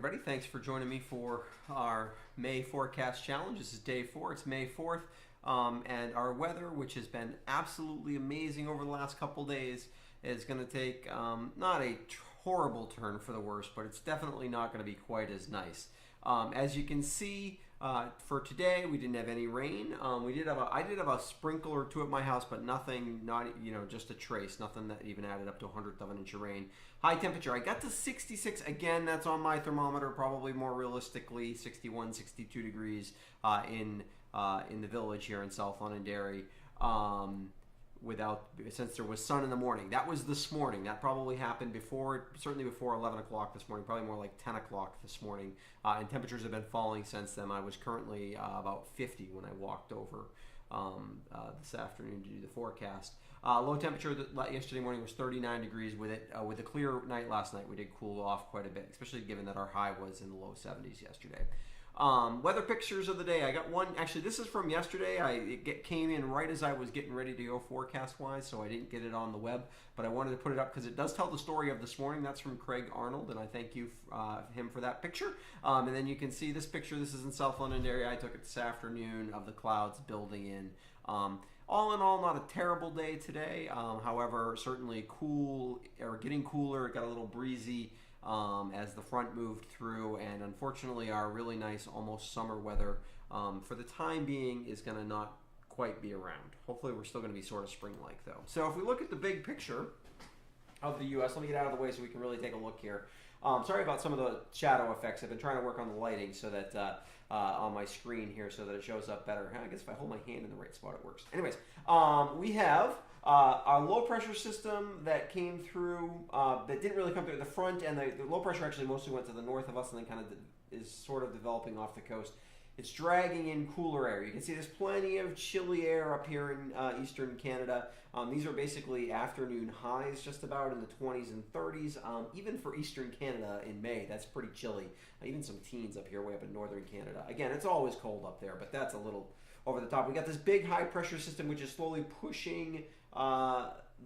everybody. Thanks for joining me for our May forecast challenge. This is day 4. It's May 4th. And our weather, which has been absolutely amazing over the last couple days, is going to take not a horrible turn for the worse, but it's definitely not going to be quite as nice. As you can see, for today, we didn't have any rain. I did have a sprinkle or two at my house, but nothing, just a trace, nothing that even added up to 1/100 of an inch of rain. High temperature, I got to 66 again. That's on my thermometer, probably more realistically 61, 62 degrees in the village here in South Londonderry. Since there was sun in the morning. That was this morning. That probably happened certainly before 11 o'clock this morning, probably more like 10 o'clock this morning. And temperatures have been falling since then. I was currently about 50 when I walked over this afternoon to do the forecast. Low temperature yesterday morning was 39 degrees. With a clear night last night, we did cool off quite a bit, especially given that our high was in the low 70s yesterday. Weather pictures of the day. I got one. Actually, this is from yesterday. It came in right as I was getting ready to go forecast-wise, so I didn't get it on the web. But I wanted to put it up because it does tell the story of this morning. That's from Craig Arnold, and I thank you him for that picture. And then you can see this picture. This is in South Londonderry. I took it this afternoon of the clouds building in. All in all, not a terrible day today. However, certainly cool or getting cooler. It got a little breezy as the front moved through, and unfortunately our really nice almost summer weather for the time being is going to not quite be around. Hopefully we're still going to be sort of spring-like though. So if we look at the big picture of the U.S., let me get out of the way so we can really take a look here. Sorry about some of the shadow effects. I've been trying to work on the lighting so that on my screen here so that it shows up better. I guess if I hold my hand in the right spot it works. Anyways, we have a low pressure system that came through, that didn't really come through at the front, and the low pressure actually mostly went to the north of us and then kind of is sort of developing off the coast. It's dragging in cooler air. You can see there's plenty of chilly air up here in eastern Canada. These are basically afternoon highs just about in the 20s and 30s. Even for eastern Canada in May, that's pretty chilly. Even some teens up here way up in northern Canada. Again, it's always cold up there, but that's a little over the top. We got this big high pressure system which is slowly pushing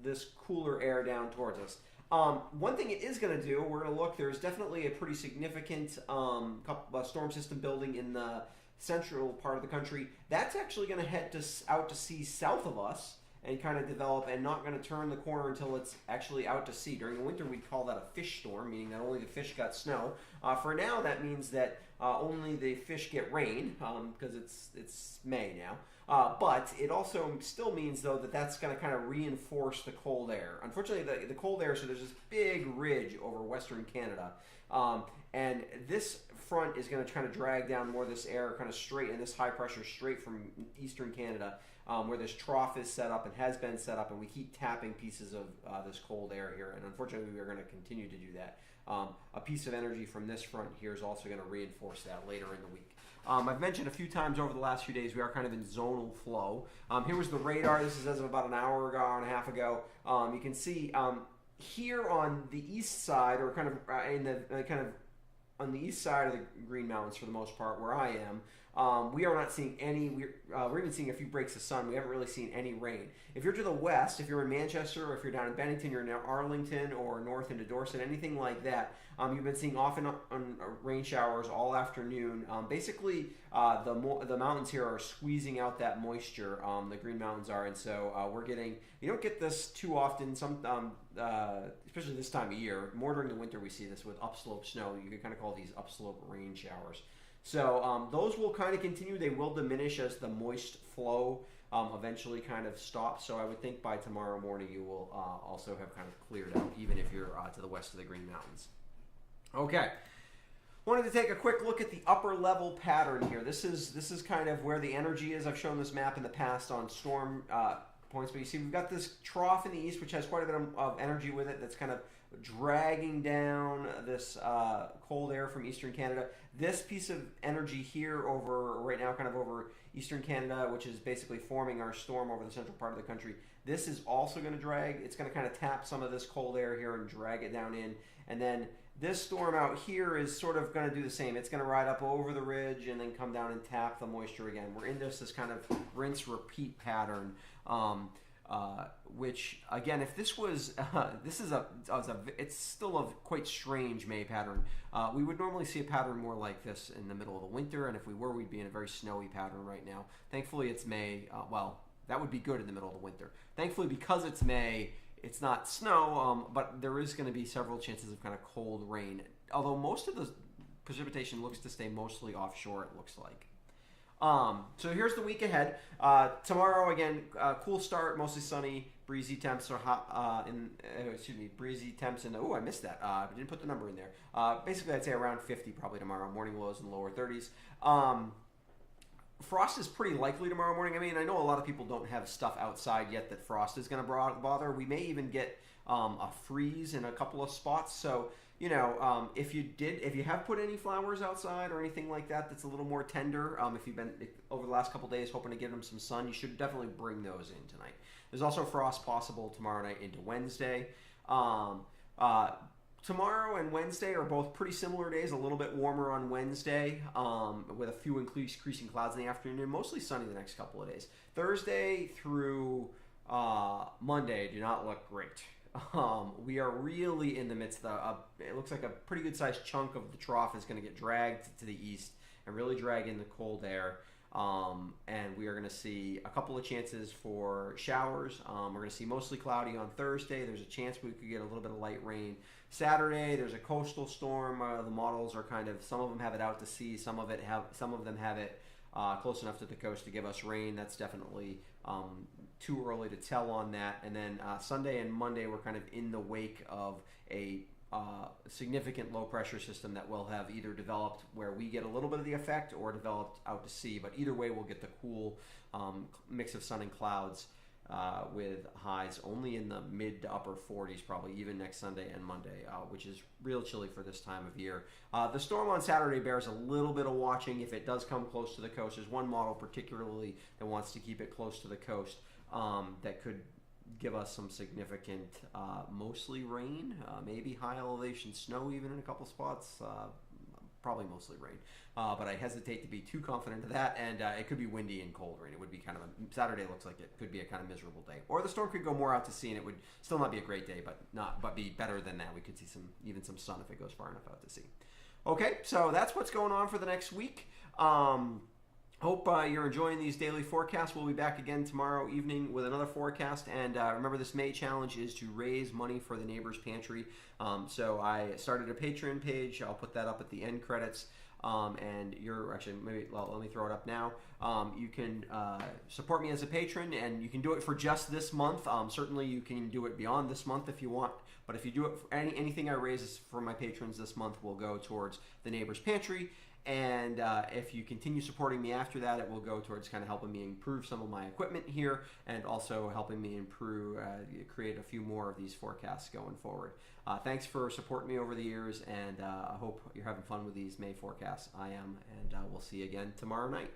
this cooler air down towards us. One thing it is going to do, we're going to look, there's definitely a pretty significant storm system building in the central part of the country. That's actually going to head out to sea south of us and kind of develop, and not going to turn the corner until it's actually out to sea. During the winter, we'd call that a fish storm, meaning that only the fish got snow. For now, that means that only the fish get rain, because it's May now. But it also still means, though, that that's going to kind of reinforce the cold air. Unfortunately, the cold air, so there's this big ridge over western Canada. And this front is going to kind of drag down more of this air kind of straight, and this high pressure straight from eastern Canada, where this trough is set up and has been set up, and we keep tapping pieces of this cold air here. And unfortunately, we are going to continue to do that. A piece of energy from this front here is also going to reinforce that later in the week. I've mentioned a few times over the last few days we are kind of in zonal flow. Here was the radar. This is as of about an hour and a half ago. You can see here on the east side, or kind of on the east side of the Green Mountains for the most part, where I am, we are not seeing any. We're even seeing a few breaks of sun. We haven't really seen any rain. If you're to the west, if you're in Manchester, or if you're down in Bennington, you're in Arlington, or north into Dorset, anything like that, you've been seeing off and on rain showers all afternoon. Basically, the mountains here are squeezing out that moisture. The Green Mountains are, and so we're getting. You don't get this too often. Especially this time of year. More during the winter, we see this with upslope snow. You could kind of call these upslope rain showers. So those will kind of continue. They will diminish as the moist flow eventually kind of stops. So I would think by tomorrow morning you will also have kind of cleared out, even if you're to the west of the Green Mountains. Okay. Wanted to take a quick look at the upper level pattern here. This is kind of where the energy is. I've shown this map in the past on storm points, but you see we've got this trough in the east which has quite a bit of energy with it that's kind of dragging down this cold air from eastern Canada. This piece of energy here over right now kind of over eastern Canada, which is basically forming our storm over the central part of the country, this is also going to drag. It's going to kind of tap some of this cold air here and drag it down in. And then this storm out here is sort of going to do the same. It's going to ride up over the ridge and then come down and tap the moisture again. We're in this kind of rinse repeat pattern. which again, if this was it's still a quite strange May pattern. We would normally see a pattern more like this in the middle of the winter, and if we were, we'd be in a very snowy pattern right now. Thankfully, it's May. Well, that would be good in the middle of the winter. Thankfully, because it's May, it's not snow, but there is going to be several chances of kind of cold rain. Although most of the precipitation looks to stay mostly offshore, it looks like. So here's the week ahead. Tomorrow, again, cool start, mostly sunny, breezy temps are hot. Breezy temps in the. Oh, I missed that. I didn't put the number in there. Basically, I'd say around 50 probably tomorrow. Morning lows in the lower 30s. Frost is pretty likely tomorrow morning. I mean, I know a lot of people don't have stuff outside yet that frost is going to bother. We may even get a freeze in a couple of spots. So, if you have put any flowers outside or anything like that that's a little more tender, if you've been over the last couple of days hoping to give them some sun, you should definitely bring those in tonight. There's also frost possible tomorrow night into Wednesday. Tomorrow and Wednesday are both pretty similar days, a little bit warmer on Wednesday, with a few increasing clouds in the afternoon, and mostly sunny the next couple of days. Thursday through Monday do not look great. We are really in the midst of, it looks like a pretty good sized chunk of the trough is going to get dragged to the east and really drag in the cold air. And we are going to see a couple of chances for showers. We're going to see mostly cloudy on Thursday. There's a chance we could get a little bit of light rain. Saturday, there's a coastal storm. The models are some of them have it out to sea. Some of them have it close enough to the coast to give us rain. That's definitely too early to tell on that. And then Sunday and Monday, we're kind of in the wake of a significant low pressure system that will have either developed where we get a little bit of the effect or developed out to sea. But either way, we'll get the cool mix of sun and clouds with highs only in the mid to upper 40s probably even next Sunday and Monday, which is real chilly for this time of year. The storm on Saturday bears a little bit of watching if it does come close to the coast. There's one model particularly that wants to keep it close to the coast that could give us some significant mostly rain, maybe high elevation snow even in a couple spots. Probably mostly rain, but I hesitate to be too confident of that, and it could be windy and cold rain. It would be Saturday looks like it could be a kind of miserable day, or the storm could go more out to sea and it would still not be a great day, but be better than that. We could see even some sun if it goes far enough out to sea. Okay, so that's what's going on for the next week. Hope you're enjoying these daily forecasts. We'll be back again tomorrow evening with another forecast. And remember, this May challenge is to raise money for the Neighbors Pantry. So I started a Patreon page. I'll put that up at the end credits. And let me throw it up now. You can support me as a patron, and you can do it for just this month. Certainly, you can do it beyond this month if you want. But if you do it, anything I raise for my patrons this month will go towards the Neighbors Pantry. And if you continue supporting me after that, it will go towards kind of helping me improve some of my equipment here and also helping me create a few more of these forecasts going forward. Thanks for supporting me over the years, and I hope you're having fun with these May forecasts. I am, and we'll see you again tomorrow night.